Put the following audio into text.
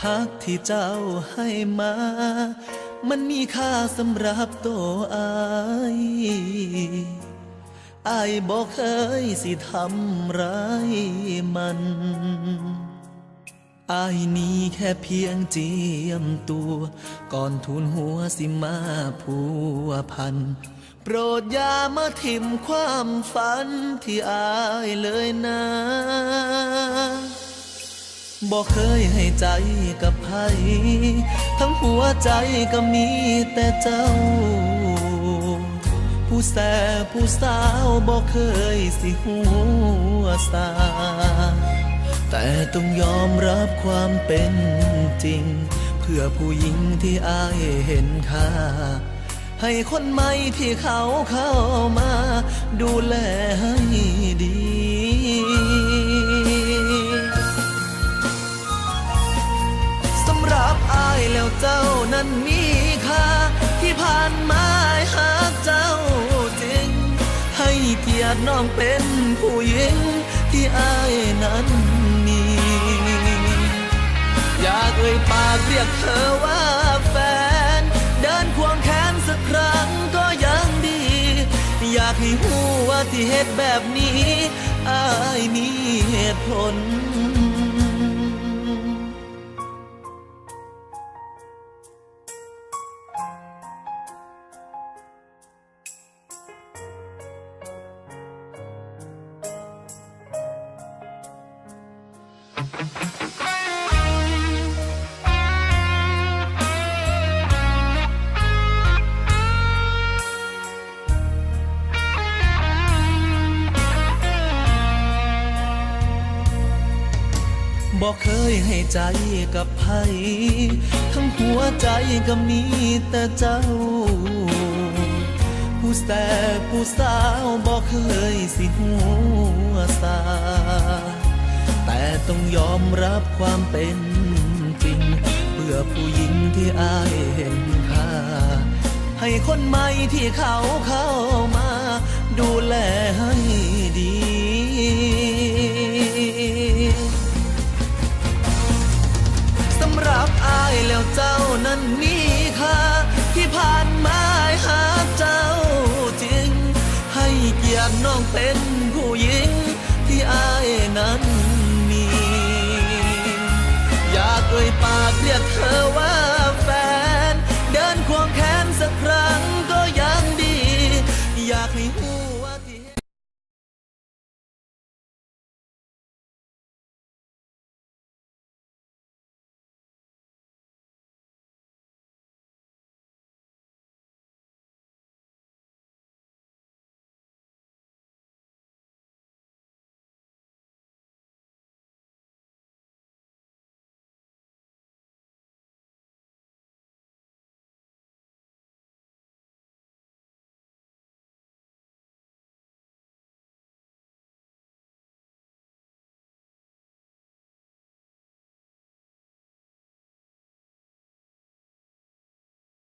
ฮักที่เจ้าให้มา มันมีค่าสำหรับตัวอายบอกเคยสิทำร้ายมัน อายนี้แค่เพียงเจียมตัว ก่อนทูลหัวสิมาผัวพัน โปรดอย่ามาทิ่มความฝันที่อายเลยนะบอกเคยให้ใจกับใครทั้งหัวใจก็มีแต่เจ้า ผู้แส่ผู้สาวบอกเคยสิหัวสาแต่ต้องยอมรับความเป็นจริง เพื่อผู้หญิงที่อายเห็นค่า ให้คนใหม่ที่เขาเข้ามาดูแลให้ดีสำหรับอายแล้วเจ้านั้นมีค่าที่ผ่านมาหาเจ้าจริงให้เกียรติน้องเป็นผู้หญิงที่อายนั้นมีอยากเอ่ยปากเรียกเธอว่าแฟนเดินควงแขนสักครั้งก็ยังดีอยากให้รู้ว่าที่เหตุแบบนี้อายมีเหตุผลบอกเคยให้ใจกับใครทั้งหัวใจก็มีแต่เจ้า ผู้แส่ผู้สาวบอกเคยสิหัวสาแต่ต้องยอมรับความเป็นจริง เพื่อผู้หญิงที่อายเห็นค่า ให้คนใหม่ที่เขาเข้ามาดูแลให้ดีสำหรับอายแล้วเจ้านั้นมีค่าที่ผ่านมาหาเจ้าจริงให้เกียรติน้องเป็นผู้หญิงที่อายนั้นมีอยากเอ่ยปากเรียกเธอว่า